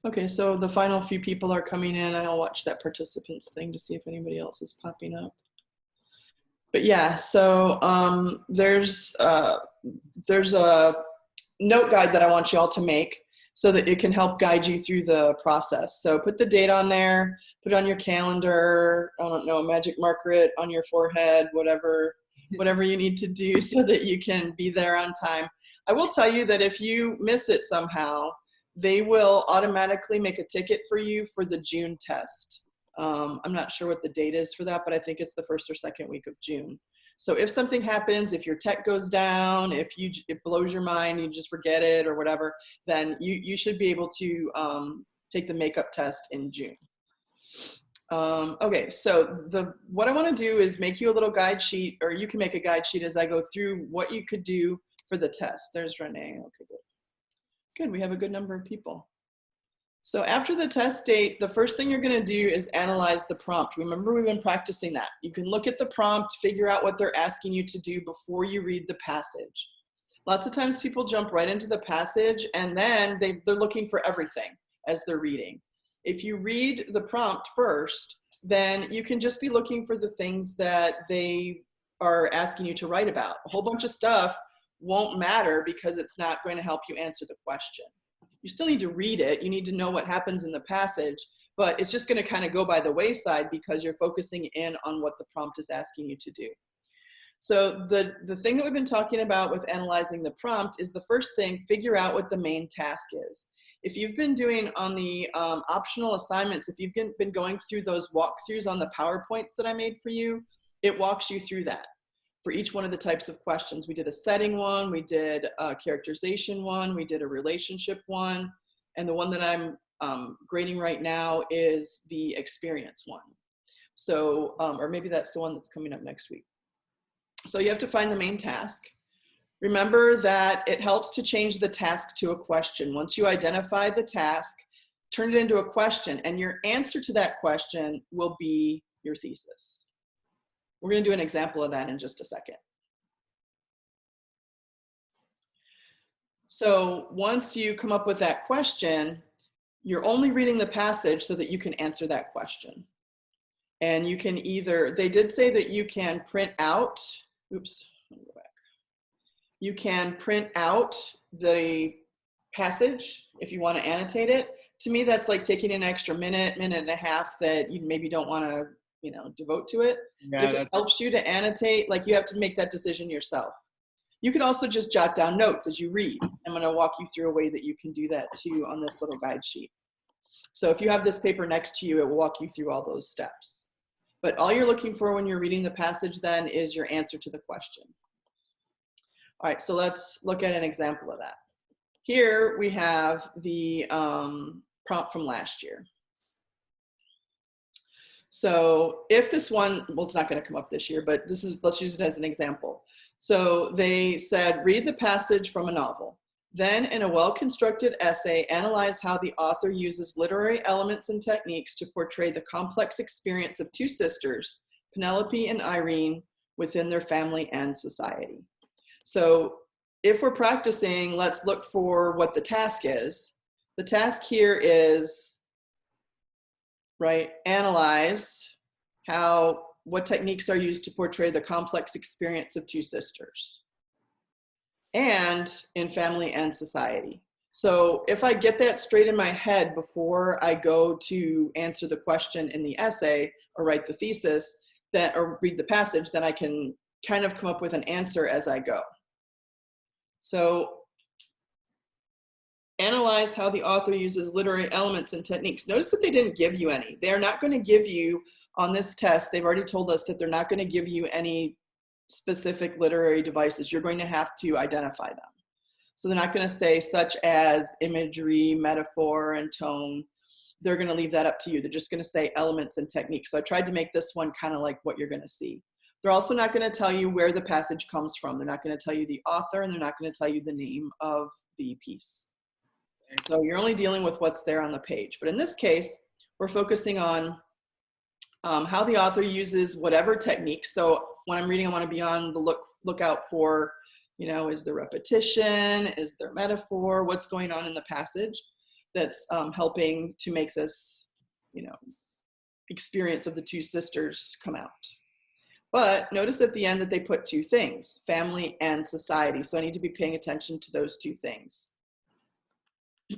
Okay, so the final few people are coming in. I'll watch that participants thing to see if anybody else is popping up. But yeah, so there's a note guide that I want you all to make so that it can help guide you through the process. So put the date on there, put it on your calendar, I don't know, magic marker it on your forehead, whatever you need to do so that you can be there on time. I will tell you that if you miss it somehow, they will automatically make a ticket for you for the June test. I'm not sure what the date is for that, but I think it's the first or second week of June. So if something happens, if your tech goes down, if it blows your mind, you just forget it or whatever, then you should be able to take the makeup test in June. Okay, so what I want to do is make you a little guide sheet, or you can make a guide sheet as I go through what you could do for the test. There's Renee. Okay, good. Good, we have a good number of people. So after the test date, the first thing you're going to do is analyze the prompt. Remember, we've been practicing that. You can look at the prompt, figure out what they're asking you to do before you read the passage. Lots of times people jump right into the passage and then they're looking for everything as they're reading. If you read the prompt first, then you can just be looking for the things that they are asking you to write about. A whole bunch of stuff won't matter because it's not going to help you answer the question. You still need to read it. You need to know what happens in the passage, but it's just going to kind of go by the wayside because you're focusing in on what the prompt is asking you to do. So the thing that we've been talking about with analyzing the prompt is the first thing, figure out what the main task is. If you've been doing on the optional assignments, if you've been going through those walkthroughs on the PowerPoints that I made for you, it walks you through that. For each one of the types of questions. We did a setting one, we did a characterization one, we did a relationship one, and the one that I'm grading right now is the experience one. So, or maybe that's the one that's coming up next week. So you have to find the main task. Remember that it helps to change the task to a question. Once you identify the task, turn it into a question, and your answer to that question will be your thesis. We're going to do an example of that in just a second. So once you come up with that question, you're only reading the passage so that you can answer that question. And you can either, they did say that you can print out, oops, let me go back. You can print out the passage if you want to annotate it. To me, that's like taking an extra minute and a half that you maybe don't want to devote to it. Yeah, if it helps you to annotate, like you have to make that decision yourself. You can also just jot down notes as you read. I'm going to walk you through a way that you can do that too on this little guide sheet. So if you have this paper next to you, it will walk you through all those steps. But all you're looking for when you're reading the passage then is your answer to the question. All right, so let's look at an example of that. Here we have the prompt from last year. So if this one, well, it's not going to come up this year, but this is, let's use it as an example. So they said, read the passage from a novel. Then in a well-constructed essay, analyze how the author uses literary elements and techniques to portray the complex experience of two sisters, Penelope and Irene, within their family and society. So if we're practicing, let's look for what the task is. The task here is, right, analyze what techniques are used to portray the complex experience of two sisters and in family and society. So if I get that straight in my head before I go to answer the question in the essay or write the thesis, or read the passage, then I can kind of come up with an answer as I go. So analyze how the author uses literary elements and techniques. Notice that they didn't give you any. They're not going to give you on this test. They've already told us that they're not going to give you any specific literary devices. You're going to have to identify them. So they're not going to say such as imagery, metaphor, and tone. They're going to leave that up to you. They're just going to say elements and techniques. So I tried to make this one kind of like what you're going to see. They're also not going to tell you where the passage comes from. They're not going to tell you the author, and they're not going to tell you the name of the piece. So you're only dealing with what's there on the page. But in this case, we're focusing on how the author uses whatever technique. So when I'm reading, I want to be on the lookout for, is there repetition? Is there metaphor? What's going on in the passage? that's helping to make this, experience of the two sisters come out. But notice at the end that they put two things, family and society. So I need to be paying attention to those two things. I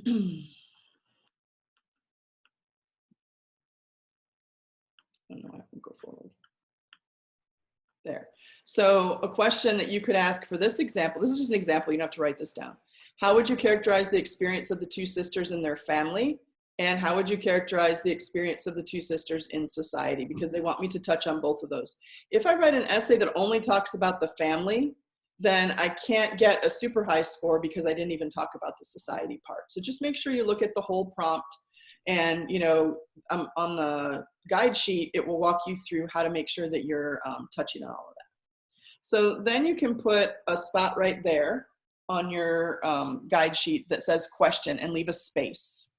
don't know, I can go forward. There. So a question that you could ask for this example, this is just an example, you don't have to write this down. How would you characterize the experience of the two sisters and their family? And how would you characterize the experience of the two sisters in society? Because they want me to touch on both of those. If I write an essay that only talks about the family, then I can't get a super high score because I didn't even talk about the society part. So just make sure you look at the whole prompt, and on the guide sheet, it will walk you through how to make sure that you're touching on all of that. So then you can put a spot right there on your guide sheet that says question and leave a space,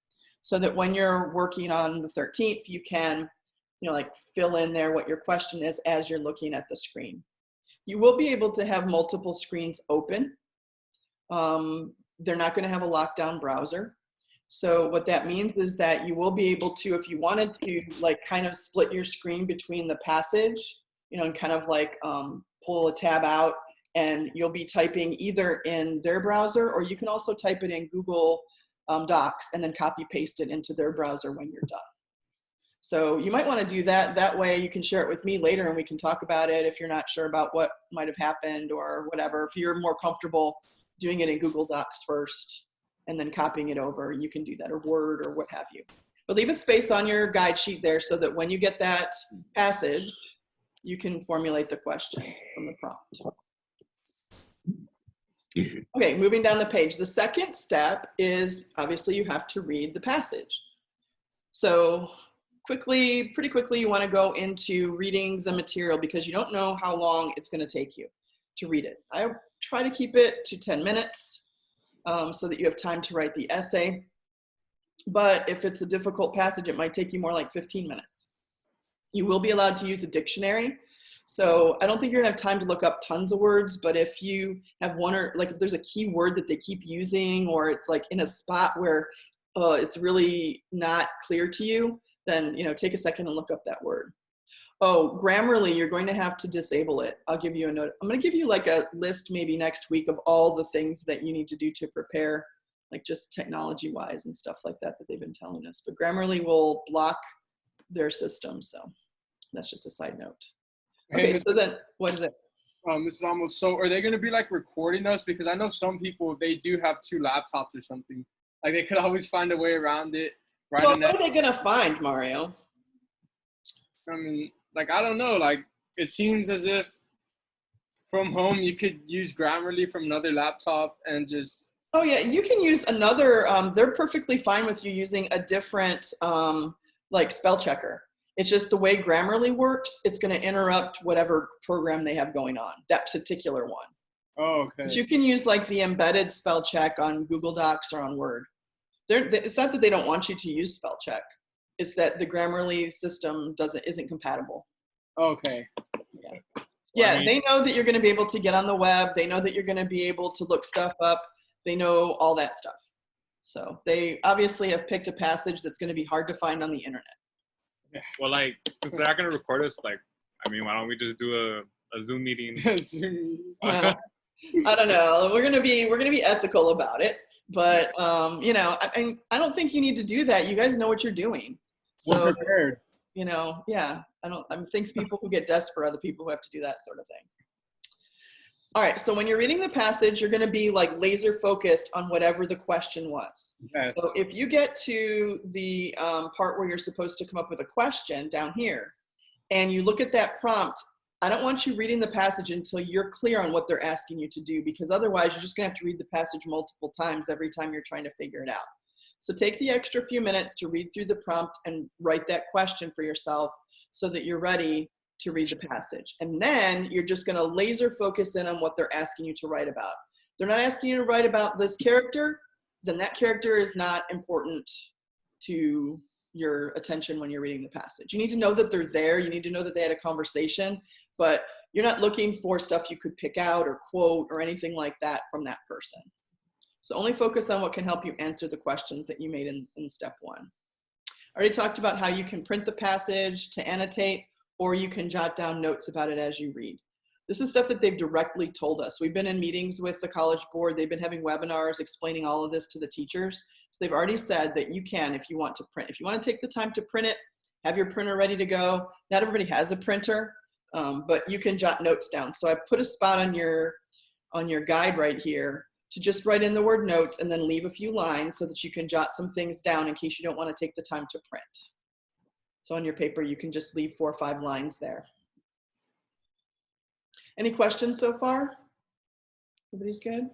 so that when you're working on the 13th, you can, fill in there what your question is as you're looking at the screen. You will be able to have multiple screens open. They're not going to have a lockdown browser. So what that means is that you will be able to, if you wanted to, kind of split your screen between the passage, and kind of pull a tab out, and you'll be typing either in their browser, or you can also type it in Google Docs and then copy paste it into their browser when you're done. So you might want to do that. That way you can share it with me later and we can talk about it if you're not sure about what might have happened or whatever. If you're more comfortable doing it in Google Docs first and then copying it over, you can do that, or Word or what have you. But leave a space on your guide sheet there so that when you get that passage, you can formulate the question from the prompt. Okay, moving down the page. The second step is, obviously, you have to read the passage. So pretty quickly, you want to go into reading the material because you don't know how long it's going to take you to read it. I try to keep it to 10 minutes so that you have time to write the essay. But if it's a difficult passage, it might take you more like 15 minutes. You will be allowed to use a dictionary. So I don't think you're gonna have time to look up tons of words, but if you have one, or if there's a key word that they keep using, or it's in a spot where it's really not clear to you, then take a second and look up that word. Oh, Grammarly, you're going to have to disable it. I'll give you a note. I'm gonna give you a list maybe next week of all the things that you need to do to prepare, just technology-wise and stuff like that they've been telling us. But Grammarly will block their system, so that's just a side note. Okay, so then, what is it? Mr. Ramos, so are they going to be recording us? Because I know some people, they do have two laptops or something. They could always find a way around it. Well, what are they going to find, Mario? I mean, I don't know. It seems as if from home you could use Grammarly from another laptop and just... Oh, yeah, you can use another. They're perfectly fine with you using a different, spell checker. It's just the way Grammarly works, it's going to interrupt whatever program they have going on, that particular one. Oh, okay. But you can use the embedded spell check on Google Docs or on Word. It's not that they don't want you to use spell check. It's that the Grammarly system isn't compatible. Okay. Yeah. Yeah, they know that you're going to be able to get on the web. They know that you're going to be able to look stuff up. They know all that stuff. So they obviously have picked a passage that's going to be hard to find on the internet. Yeah. Well, since they're not going to record us, why don't we just do a Zoom meeting? Well, I don't know. We're gonna be ethical about it, but I don't think you need to do that. You guys know what you're doing. So, we're prepared. Yeah. I think people who get desperate are the people who have to do that sort of thing. All right, so when you're reading the passage, you're going to be laser focused on whatever the question was. Yes. So if you get to the part where you're supposed to come up with a question down here, and you look at that prompt, I don't want you reading the passage until you're clear on what they're asking you to do, because otherwise you're just going to have to read the passage multiple times every time you're trying to figure it out. So take the extra few minutes to read through the prompt and write that question for yourself so that you're ready to read the passage. And then you're just going to laser focus in on what they're asking you to write about. They're not asking you to write about this character, then that character is not important to your attention when you're reading the passage. You need to know that they're there. You need to know that they had a conversation, but you're not looking for stuff you could pick out or quote or anything like that from that person. So only focus on what can help you answer the questions that you made in step 1. I already talked about how you can print the passage to annotate, or you can jot down notes about it as you read. This is stuff that they've directly told us. We've been in meetings with the College Board. They've been having webinars explaining all of this to the teachers. So they've already said that you can, if you want to print. If you want to take the time to print it, have your printer ready to go. Not everybody has a printer, but you can jot notes down. So I put a spot on your guide right here to just write in the word notes and then leave a few lines so that you can jot some things down in case you don't want to take the time to print. So on your paper, you can just leave 4 or 5 lines there. Any questions so far? Everybody's good?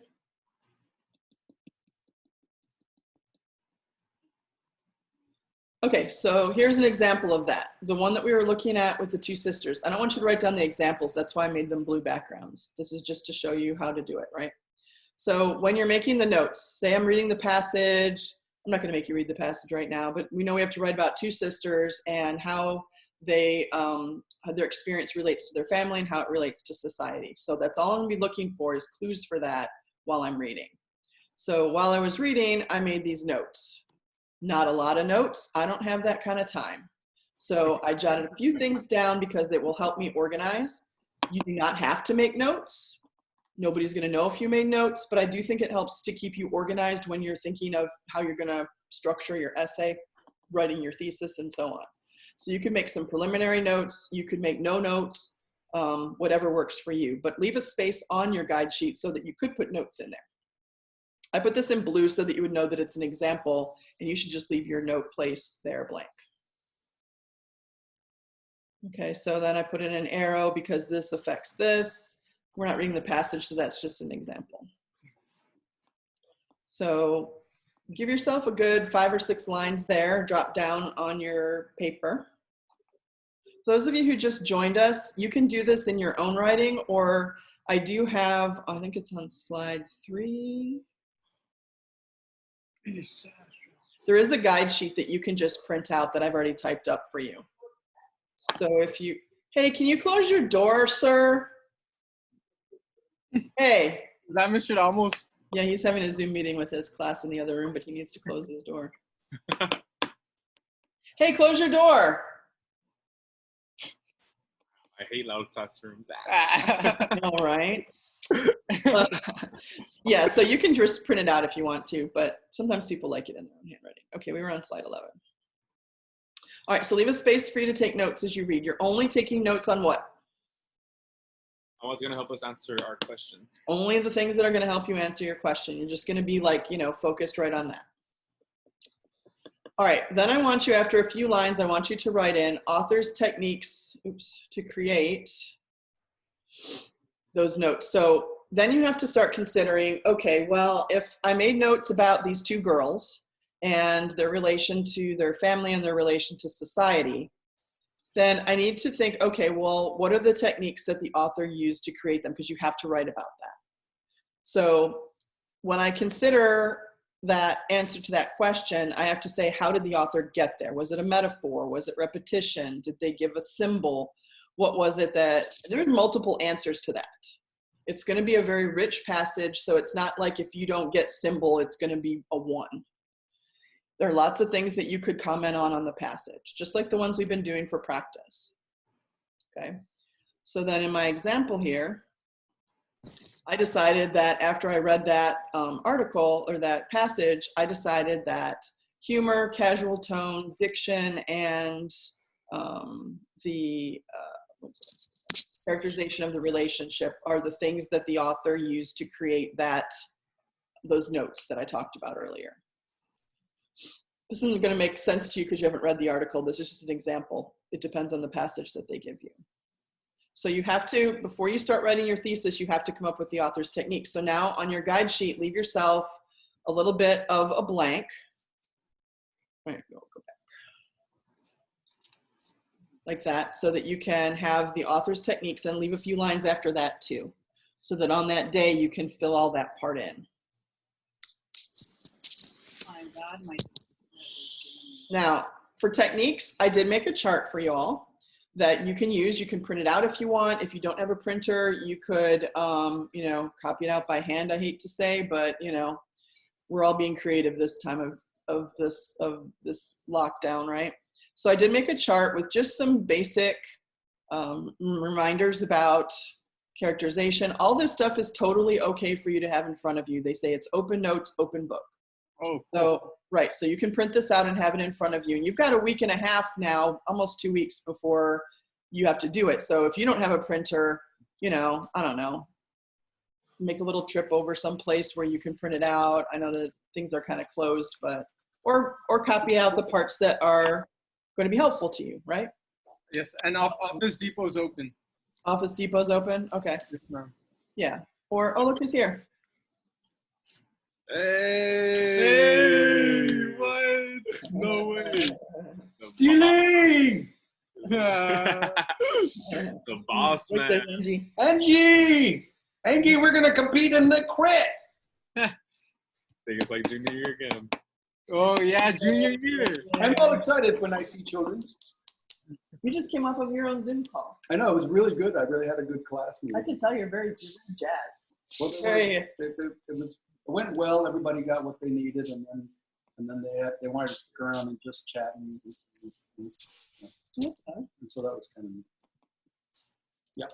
Okay, so here's an example of that. The one that we were looking at with the 2 sisters. I don't want you to write down the examples. That's why I made them blue backgrounds. This is just to show you how to do it, right? So when you're making the notes, say I'm reading the passage. I'm not going to make you read the passage right now, but we know we have to write about 2 sisters and how they, how their experience relates to their family and how it relates to society. So that's all I'm going to be looking for is clues for that while I'm reading. So while I was reading, I made these notes. Not a lot of notes. I don't have that kind of time. So I jotted a few things down because it will help me organize. You do not have to make notes. Nobody's going to know if you made notes, but I do think it helps to keep you organized when you're thinking of how you're going to structure your essay, writing your thesis, and so on. So you can make some preliminary notes. You could make no notes, whatever works for you, but leave a space on your guide sheet so that you could put notes in there. I put this in blue so that you would know that it's an example, and you should just leave your note place there blank. Okay, so then I put in an arrow because this affects this. We're not reading the passage, so that's just an example. So give yourself a good 5 or 6 lines there, drop down on your paper. Those of you who just joined us, you can do this in your own writing, or I do have, I think it's on slide 3. There is a guide sheet that you can just print out that I've already typed up for you. So if you, hey, can you close your door, sir? Hey. Is that Mr. Ramos? Yeah, he's having a Zoom meeting with his class in the other room, but he needs to close his door. Hey, close your door. I hate loud classrooms. All right. Yeah, so you can just print it out if you want to, but sometimes people like it in their own handwriting. Okay, we were on slide 11. All right, so leave a space for you to take notes as you read. You're only taking notes on what? On what's going to help us answer our question. Only the things that are going to help you answer your question. You're just going to be like, you know, focused right on that. All right, then I want you, after a few lines, I want you to write in author's techniques, to create those notes. So then you have to start considering, okay, well, if I made notes about these 2 girls and their relation to their family and their relation to society, then I need to think, okay, well, what are the techniques that the author used to create them? Because you have to write about that. So when I consider that answer to that question, I have to say, how did the author get there? Was it a metaphor? Was it repetition? Did they give a symbol? What was it that, there's multiple answers to that. It's going to be a very rich passage, so it's not like if you don't get symbol, it's going to be a 1. There are lots of things that you could comment on the passage, just like the ones we've been doing for practice. Okay, so then in my example here, I decided that after I read that article or that passage, I decided that humor, casual tone, diction, and the characterization of the relationship are the things that the author used to create those notes that I talked about earlier. This isn't going to make sense to you because you haven't read the article. This is just an example. It depends on the passage that they give you. So you have to, before you start writing your thesis, you have to come up with the author's technique. So now on your guide sheet, leave yourself a little bit of a blank. All right, go back. Like that, so that you can have the author's techniques and leave a few lines after that too. So that on that day, you can fill all that part in. My God, my. Now, for techniques, I did make a chart for you all that you can use. You can print it out if you want. If you don't have a printer, you could, you know, copy it out by hand, I hate to say, but, you know, we're all being creative this time of this lockdown, right? So I did make a chart with just some basic reminders about characterization. All this stuff is totally okay for you to have in front of you. They say it's open notes, open book. Oh, cool. So, right, so you can print this out and have it in front of you. And you've got a week and a half now, almost 2 weeks before you have to do it. So if you don't have a printer, you know, I don't know, make a little trip over someplace where you can print it out. I know that things are kind of closed, but, or copy out the parts that are going to be helpful to you, right? Yes, and Office Depot's open. Office Depot's open? Okay. Yes, ma'am. Yeah. Or, oh, look who's here. Hey, what? No way. Stealing! Yeah. The boss Look, man. there's Angie. Angie, we're gonna compete in the crit. I think it's like junior year again. Oh, yeah, junior year. I'm all excited when I see children. You just came off of your own Zoom call. I know, it was really good. I really had a good class I meeting. can tell you're very jazzed. Well, it went well. Everybody got what they needed, and then they wanted to stick around and just chat. And so that was kind of neat. Yeah.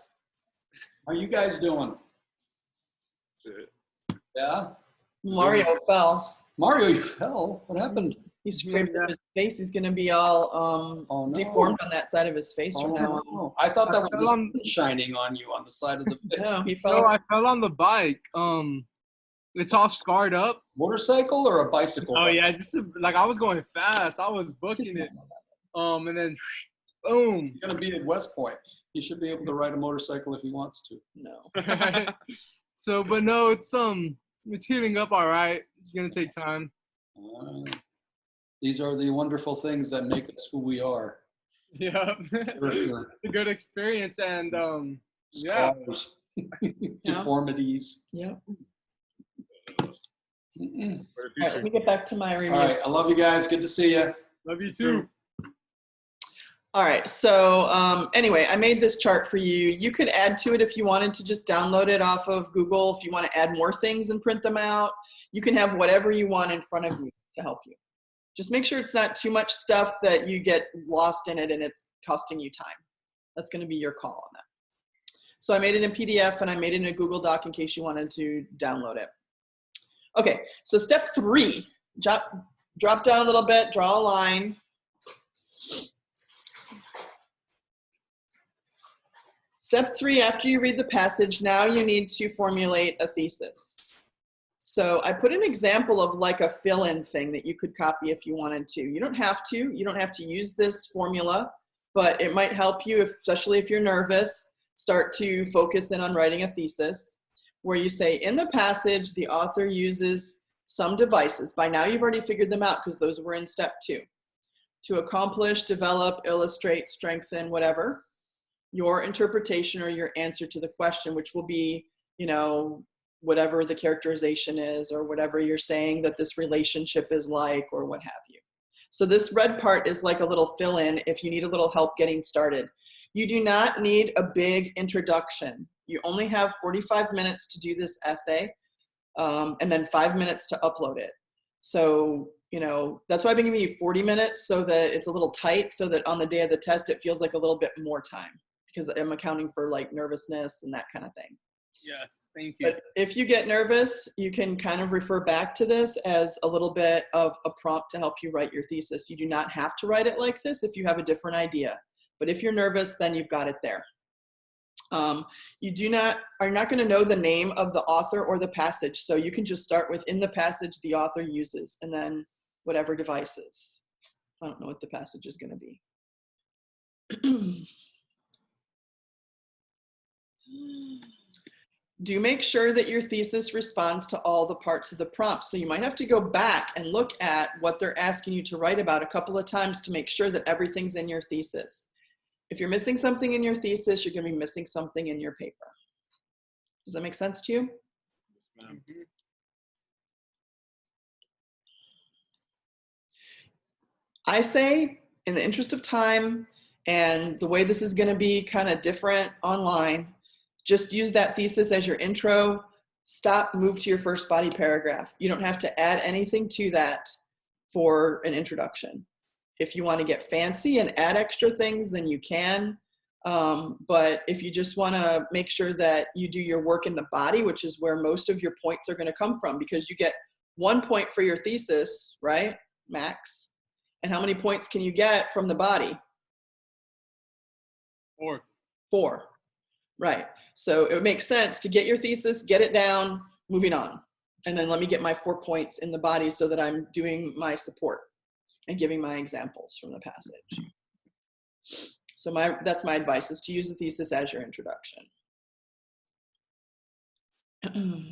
How are you guys doing? Yeah? Mario fell. Mario, you fell. What happened? He scraped up his face. He's going to be all Oh, no. deformed on that side of his face from now on. no. I thought that was the fell sun shining on you on the side of the face. No, he No, fell. I fell on the bike. It's all scarred up. Motorcycle or a bicycle? Oh yeah, like I was going fast. I was booking it. And then boom. He's gonna be at West Point. He should be able to ride a motorcycle if he wants to. No. So, but no, it's healing up all right. It's gonna take time. These are the wonderful things that make us who we are. Yeah, Sure. a good experience, and yeah. Scars, deformities. Yeah. Mm-mm. For the All right, future. let me get back to my review. All right, I love you guys. Good to see you. Love you too. All right, so anyway, I made this chart for you. You could add to it if you wanted to just download it off of Google. If you want to add more things and print them out, you can have whatever you want in front of you to help you. Just make sure it's not too much stuff that you get lost in it and it's costing you time. That's going to be your call on that. So I made it in PDF and I made it in a Google Doc in case you wanted to download it. Okay, so step 3, drop down a little bit, draw a line. Step 3, after you read the passage, now you need to formulate a thesis. So I put an example of like a fill-in thing that you could copy if you wanted to. You don't have to. You don't have to use this formula, but it might help you, especially if you're nervous, start to focus in on writing a thesis where you say, in the passage, the author uses some devices. By now you've already figured them out because those were in step 2. To accomplish, develop, illustrate, strengthen, whatever, your interpretation or your answer to the question, which will be, you know, whatever the characterization is or whatever you're saying that this relationship is like or what have you. So this red part is like a little fill-in if you need a little help getting started. You do not need a big introduction. You only have 45 minutes to do this essay and then 5 minutes to upload it. So, you know, that's why I've been giving you 40 minutes so that it's a little tight so that on the day of the test, it feels like a little bit more time because I'm accounting for like nervousness and that kind of thing. Yes, thank you. But if you get nervous, you can kind of refer back to this as a little bit of a prompt to help you write your thesis. You do not have to write it like this if you have a different idea. But if you're nervous, then you've got it there. You are not going to know the name of the author or the passage. So you can just start with in the passage the author uses and then whatever devices. I don't know what the passage is going to be. Do make sure that your thesis responds to all the parts of the prompt. So you might have to go back and look at what they're asking you to write about a couple of times to make sure that everything's in your thesis. If you're missing something in your thesis, you're going to be missing something in your paper. Does that make sense to you? Mm-hmm. I say, in the interest of time and the way this is going to be kind of different online, just use that thesis as your intro. stop, move to your first body paragraph. You don't have to add anything to that for an introduction. If you want to get fancy and add extra things, then you can. But if you just want to make sure that you do your work in the body, which is where most of your points are going to come from, because you get 1 point for your thesis, right? Max. And how many points can you get from the body? 4. 4. Right. So it makes sense to get your thesis, get it down, moving on. And then let me get my 4 points in the body so that I'm doing my support and giving my examples from the passage. So that's my advice, is to use the thesis as your introduction. All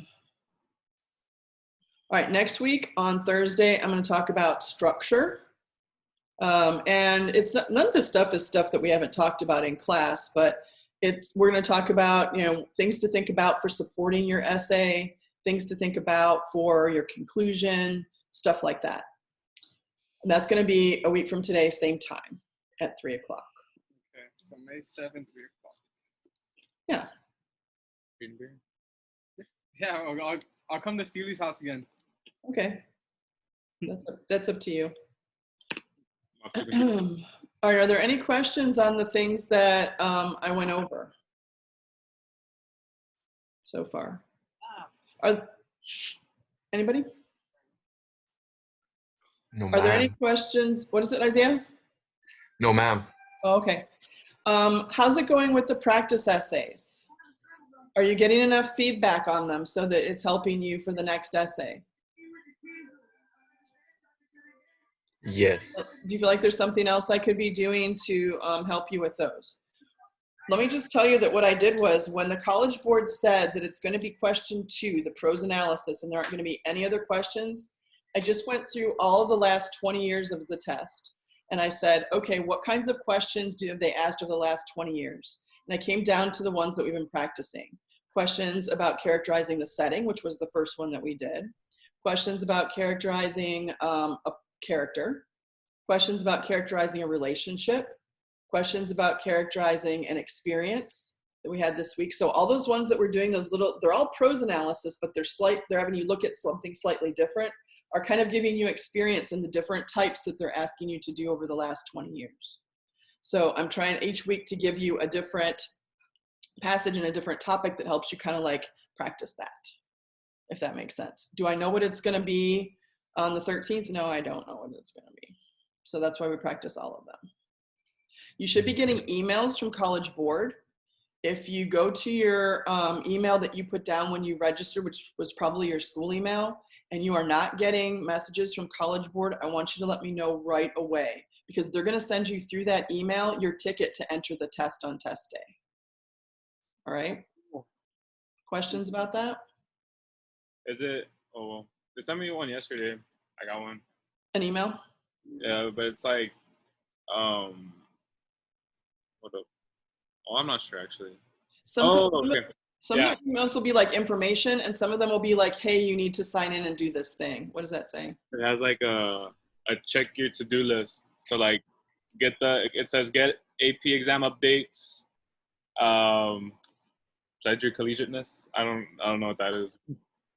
right, next week on Thursday, I'm going to talk about structure. And it's none of this stuff is stuff that we haven't talked about in class, but we're going to talk about, things to think about for supporting your essay, things to think about for your conclusion, stuff like that. And that's going to be a week from today, same time at 3 o'clock. Okay, so May 7th, 3 o'clock. Yeah. Yeah, I'll come to Steely's house again. Okay. That's up to you. All right, are there any questions on the things that I went over so far? Anybody? No, Are there any ma'am. questions? What is it, Isaiah? No, ma'am. Oh, okay. How's it going with the practice essays? Are you getting enough feedback on them so that it's helping you for the next essay? Yes. Do you feel like there's something else I could be doing to help you with those? Let me just tell you that what I did was, when the College Board said that it's going to be question 2, the prose analysis, and there aren't going to be any other questions, I just went through all of the last 20 years of the test. And I said, okay, what kinds of questions have they asked over the last 20 years? And I came down to the ones that we've been practicing. Questions about characterizing the setting, which was the first one that we did. Questions about characterizing a character. Questions about characterizing a relationship. Questions about characterizing an experience that we had this week. So all those ones that we're doing, they're all prose analysis, but they're having you look at something slightly different, are kind of giving you experience in the different types that they're asking you to do over the last 20 years. So I'm trying each week to give you a different passage and a different topic that helps you kind of like practice that, if that makes sense. Do I know what it's going to be on the 13th? No, I don't know what it's going to be. So that's why we practice all of them. You should be getting emails from College Board. If you go to your email that you put down when you registered, which was probably your school email, and you are not getting messages from College Board, I want you to let me know right away, because they're going to send you through that email your ticket to enter the test on test day. All right? Questions about that? Is it? Oh, well, they sent me one yesterday. I got one. An email? Yeah, but it's like, what up? Oh, I'm not sure actually. Sometimes Okay. some of the emails will be like information, and some of them will be like, hey, you need to sign in and do this thing. What does that say? It has like a check your to-do list. So like, it says get AP exam updates, pledge your collegiateness. I don't know what that is,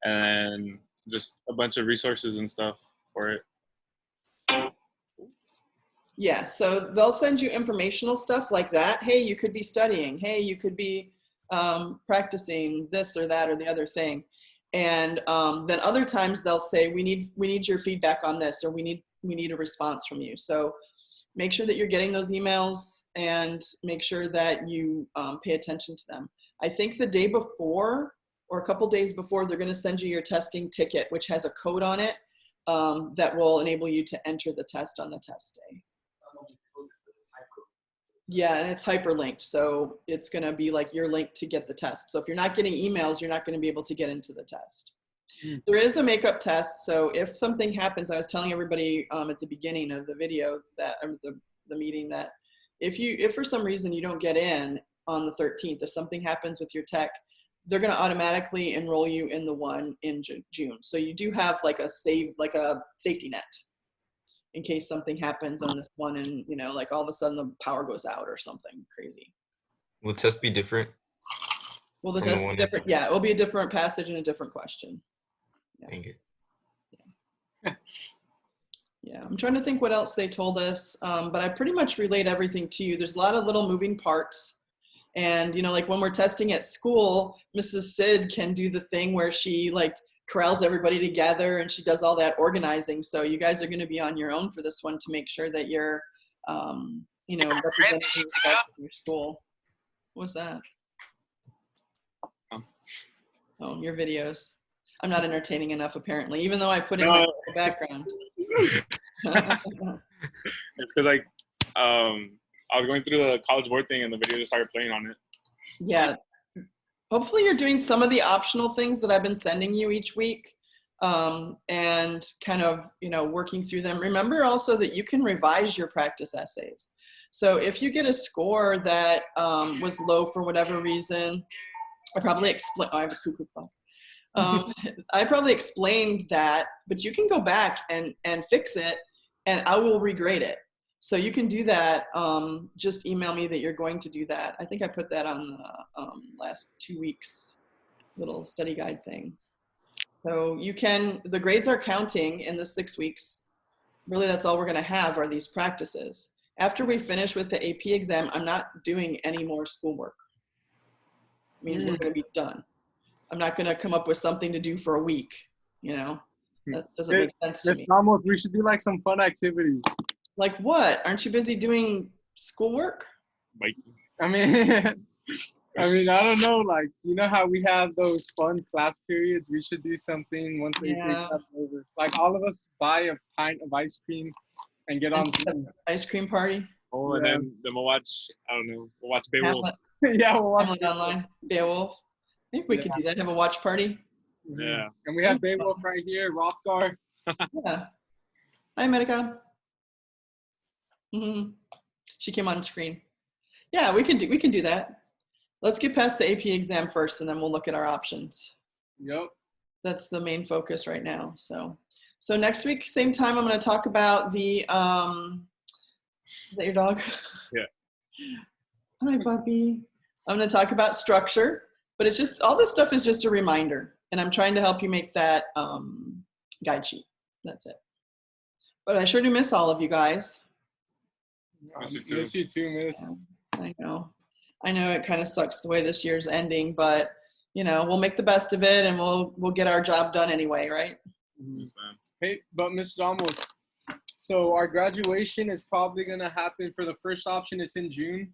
and just a bunch of resources and stuff for it. Yeah, so they'll send you informational stuff like that. Hey, you could be studying. Hey, you could be practicing this or that or the other thing. And then other times they'll say, we need your feedback on this, or we need a response from you. So make sure that you're getting those emails, and make sure that you pay attention to them. I think the day before or a couple days before, they're going to send you your testing ticket, which has a code on it that will enable you to enter the test on the test day. Yeah, and it's hyperlinked, so it's going to be like your link to get the test. So if you're not getting emails, you're not going to be able to get into the test. There is a makeup test, so if something happens, I was telling everybody at the beginning of the video, that the meeting, that if for some reason you don't get in on the 13th, if something happens with your tech, they're going to automatically enroll you in the one in June. So you do have like a safety net in case something happens on this one, and like all of a sudden the power goes out or something crazy. Will the test be different? Will the From the test be one different? Yeah, it will be a different passage and a different question. Dang it. Yeah, I'm trying to think what else they told us, but I pretty much relayed everything to you. There's a lot of little moving parts. And, you know, like when we're testing at school, Mrs. Sid can do the thing where she like corrals everybody together and she does all that organizing. So you guys are going to be on your own for this one to make sure that you're, you know, representing yourself in your school. What's that? Oh, your videos. I'm not entertaining enough, apparently, even though I put in my background. It's because like I was going through the college board thing and the video just started playing on it. Yeah. Hopefully you're doing some of the optional things that I've been sending you each week, and kind of, you know, working through them. Remember also that you can revise your practice essays. So if you get a score that was low for whatever reason, I probably explain. Oh, I have a cuckoo clock. I probably explained that, but you can go back and fix it, and I will regrade it. So you can do that. Just email me that you're going to do that. I think I put that on the last 2 weeks little study guide thing. So you can, the grades are counting in the 6 weeks. Really, that's all we're going to have are these practices. After we finish with the AP exam, I'm not doing any more schoolwork. I mean, we're going to be done. I'm not going to come up with something to do for a week, you know? That doesn't make sense to me. Almost, we should do like some fun activities. Like what? Aren't you busy doing schoolwork? Like, I mean, I don't know. Like, you know how we have those fun class periods? We should do something once they Yeah. take over. Like, all of us buy a pint of ice cream and get on Zoom. Ice cream party? and then we'll watch, I don't know, we'll watch Beowulf. Hamlet, Yeah, we'll watch Hamlet online? Beowulf? I think we could do that. Have a watch party? Yeah. And we have Beowulf right here, Rothgar. Yeah. Hi, Medica. She came on screen. Yeah, we can do that. Let's get past the AP exam first, and then we'll look at our options. Yep. That's the main focus right now. So next week, same time, I'm going to talk about the, is that your dog? Yeah. Hi, puppy. I'm going to talk about structure, but it's just, all this stuff is just a reminder, and I'm trying to help you make that guide sheet. That's it. But I sure do miss all of you guys. Miss you too. Miss you too, miss. Yeah, I know it kind of sucks the way this year's ending, but you know, we'll make the best of it, and we'll get our job done anyway, right? Yes, man. Hey, but Mr. Ramos, so our graduation is probably gonna happen for the first option. It's in June,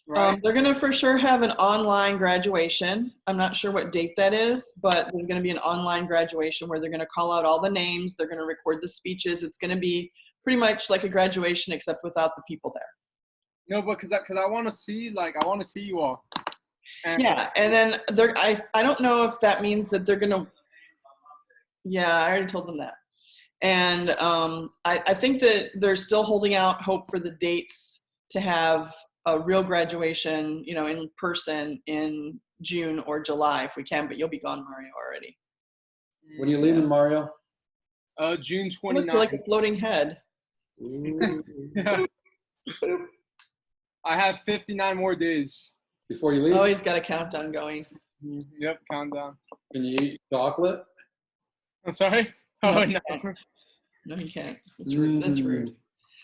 right? They're gonna for sure have an online graduation. I'm not sure what date that is, but there's gonna be an online graduation where they're gonna call out all the names. They're gonna record the speeches. It's gonna be pretty much like a graduation, except without the people there. No, but because I want to see you all. And Yeah, and then I don't know if that means that they're gonna. Yeah, I already told them that, and I think that they're still holding out hope for the dates to have a real graduation, you know, in person in June or July if we can. But you'll be gone, Mario, already. When are you leaving, Mario? June You look 29th. like a floating head. I have 59 more days. Before you leave, Oh, he's got a countdown going. Yep, countdown. can you eat chocolate? I'm sorry? No, Oh, he no. can't. No, he can't. That's rude. That's rude.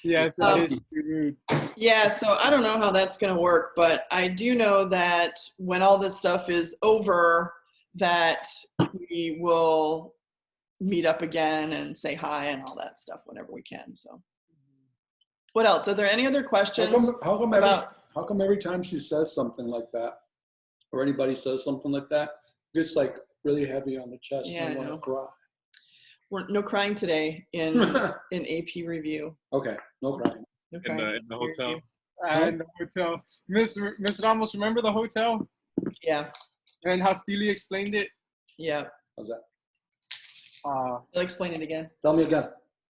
Yes, that is rude. Yeah, so I don't know how that's going to work, but I do know that when all this stuff is over, that we will meet up again and say hi and all that stuff whenever we can. So, what else? Are there any other questions? How come every time she says something like that, or anybody says something like that, it's like really heavy on the chest Yeah, and I I know. want to cry? No crying today in AP review. Okay, no crying. No In crying the hotel. review. And the hotel. Miss Ramos, remember the hotel? Yeah, And how Steely explained it? yeah. How's that? I'll explain it again. Tell me again.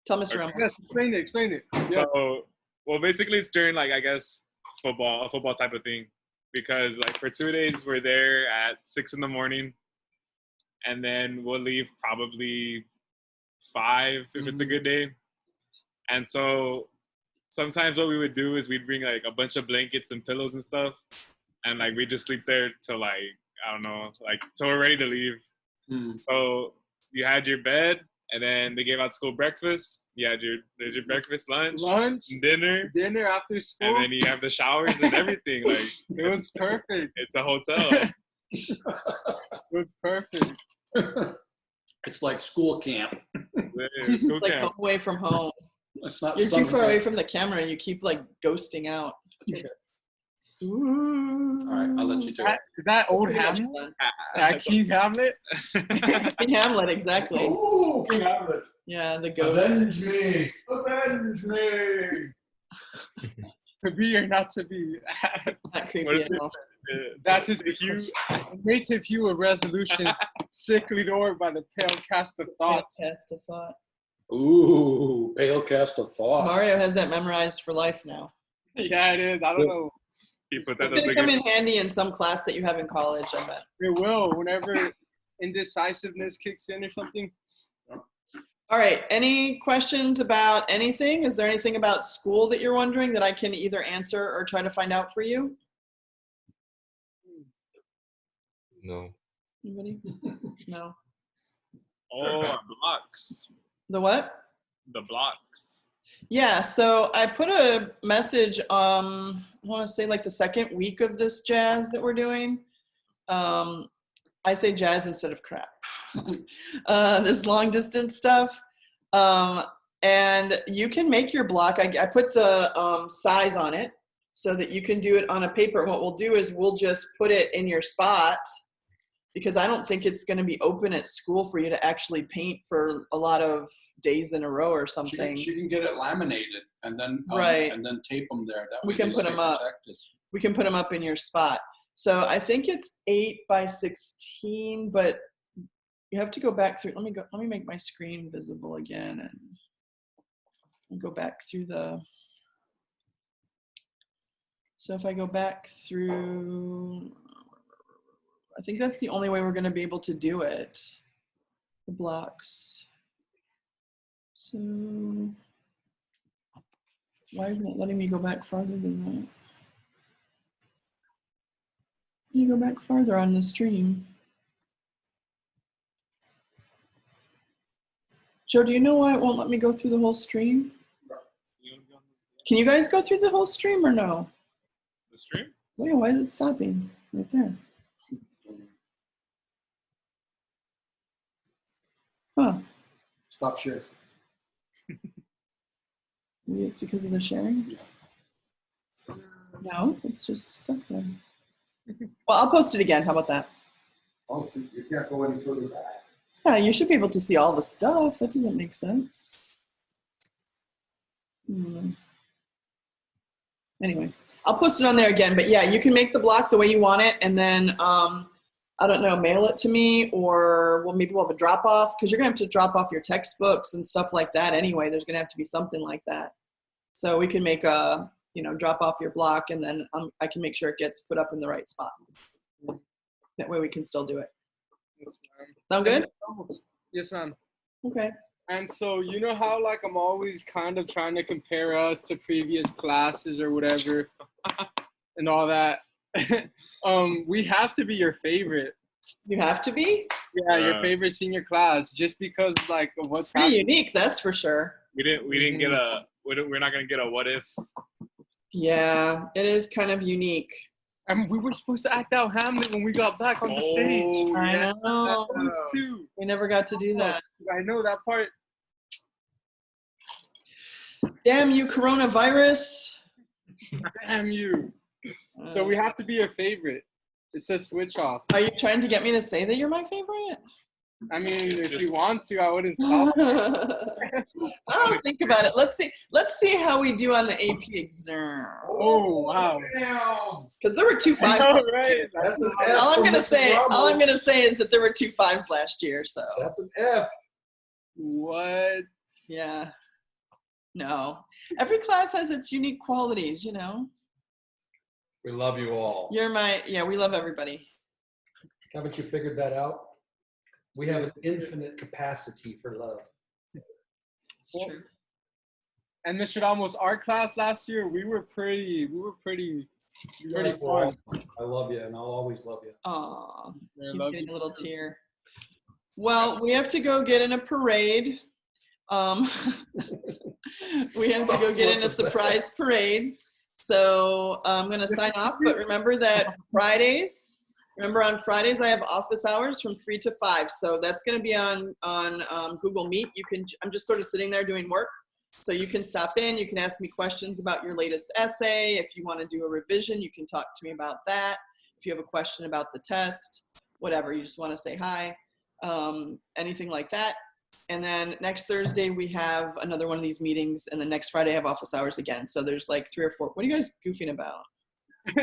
Tell Mr. Ramos. Yes, explain it. Yeah. So, well, basically it's during like, I guess, a football type of thing. Because like for 2 days, we're there at 6 a.m. and then we'll leave probably 5 if it's a good day. And so sometimes what we would do is we'd bring like a bunch of blankets and pillows and stuff. And like we just sleep there till like, I don't know, like, so we're ready to leave. Hmm. So you had your bed, and then they gave out school breakfast. There's your breakfast, lunch, dinner, after school. and then you have the showers and everything. Like, It was perfect. it's a hotel. It was perfect. It's like school camp. Literally, school Like camp. home away from home. It's not You're too summer far away camp. from the camera and you keep like ghosting out. All right, I'll let you do it. Is that old Pretty much Hamlet? done. That King Hamlet? King Hamlet, exactly. Ooh, King Hamlet. Yeah, the Avenge ghosts. me! Avenge me! To be or not to be? Not What creepy is at this? all. That is the hue. Native hue of resolution, sickly o'er by the pale cast of thoughts. That's the thought. Ooh, pale cast of thought. Mario has that memorized for life now. Yeah, it is. I don't know. You put that It's as gonna a come good. in handy in some class that you have in college, I bet. It will whenever indecisiveness kicks in or something. All right, any questions about anything? Is there anything about school that you're wondering that I can either answer or try to find out for you? No. Anybody? No. Oh, blocks. The what? The blocks. Yeah, so I put a message, I want to say like the second week of this jazz that we're doing. I say jazz instead of crap. This long distance stuff. And you can make your block. I put the size on it so that you can do it on a paper. And what we'll do is we'll just put it in your spot, because I don't think it's going to be open at school for you to actually paint for a lot of days in a row or something. She can get it laminated and then Right. and then tape them there. That We way can they put stay 'em up. protected. We can put them up in your spot. So I think it's 8 by 16, but you have to go back through. Let me make my screen visible again and go back through the. So if I go back through, I think that's the only way we're going to be able to do it. The blocks. So why isn't it letting me go back farther than that? Can you go back farther on the stream? Joe, do you know why it won't let me go through the whole stream? Can you guys go through the whole stream or no? The stream? Wait, why is it stopping right there? Huh, Stop sharing. maybe it's because of the sharing? No, it's just stuck there. Well, I'll post it again, how about that? Oh, so you can't go any further back. Yeah, you should be able to see all the stuff. That doesn't make sense. Anyway, I'll post it on there again. But yeah, you can make the block the way you want it, and then I don't know, mail it to me, or maybe we'll have a drop off, because you're gonna have to drop off your textbooks and stuff like that anyway. There's gonna have to be something like that. So we can make a drop off your block, and then I can make sure it gets put up in the right spot. That way we can still do it. Yes, ma'am. Sound good? Yes, ma'am. Okay. And so you know how like I'm always kind of trying to compare us to previous classes or whatever and all that. We have to be your favorite. You have to be? Yeah, your favorite senior class, just because like of what's Pretty happening. unique, that's for sure. We didn't get a. We're not gonna get a what if. Yeah, it is kind of unique. I mean, we were supposed to act out Hamlet when we got back on the stage. I know. Those two. We never got to do that. I know that part. Damn you, coronavirus. Damn you. So we have to be your favorite. It's a switch off. Are you trying to get me to say that you're my favorite? I mean, if you want to, I wouldn't stop. I'll think about it. Let's see how we do on the AP exam. Oh, wow. Because there were 2 5s. All right. That's an F All I'm from gonna Mrs. say, Ramos. is that there were 2 5s last year. So That's an F. What? yeah, no. Every class has its unique qualities, you know. We love you all. We love everybody. Haven't you figured that out? We have an infinite capacity for love. It's Well, true. And Mr. Ramos, our class last year, we were pretty You Pretty guys cool. fun. I love you, and I'll always love you. Aw, Yeah, he's love getting you a little too. tear. Well, we have to go get in a parade. We have to go get in a surprise parade. So I'm going to sign off, but remember that remember on Fridays I have office hours from 3 to 5. So that's going to be on Google Meet. I'm just sort of sitting there doing work. So you can stop in, you can ask me questions about your latest essay. If you want to do a revision, you can talk to me about that. If you have a question about the test, whatever, you just want to say hi, anything like that. And then next Thursday we have another one of these meetings, and the next Friday I have office hours again. So there's like 3 or 4. What are you guys goofing about?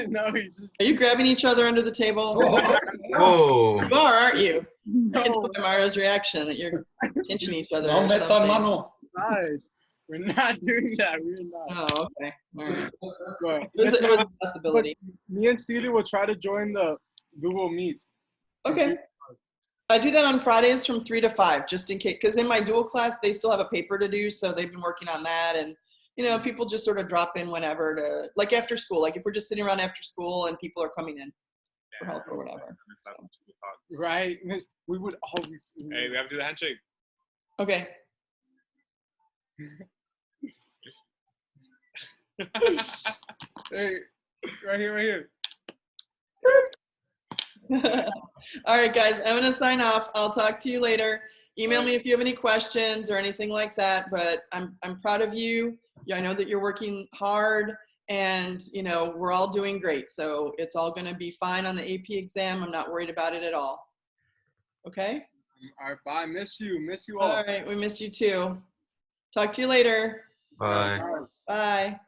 No, he's just Are you grabbing each other under the table? Whoa. You are, aren't you? I can no. tell by Mario's reaction that you're pinching each other No or metan something. mano. Guys, we're not doing that. We're not. Oh, okay. All right. But It was a possibility. me and Steely will try to join the Google Meet. Okay. I do that on Fridays from 3 to 5, just in case, because in my dual class, they still have a paper to do. So they've been working on that. And, you know, people just sort of drop in whenever to, like after school, like if we're just sitting around after school and people are coming in for help or whatever. So. Right, Miss. We would always. Hey, we have to do the handshake. Okay. Hey, right here, right here. All right, guys, I'm going to sign off. I'll talk to you later. Email me if you have any questions or anything like that, but I'm proud of you. Yeah, I know that you're working hard, and, you know, we're all doing great. So it's all going to be fine on the AP exam. I'm not worried about it at all. Okay? All right, bye. Miss you. Miss you all. All right, we miss you too. Talk to you later. Bye. Guys. Bye.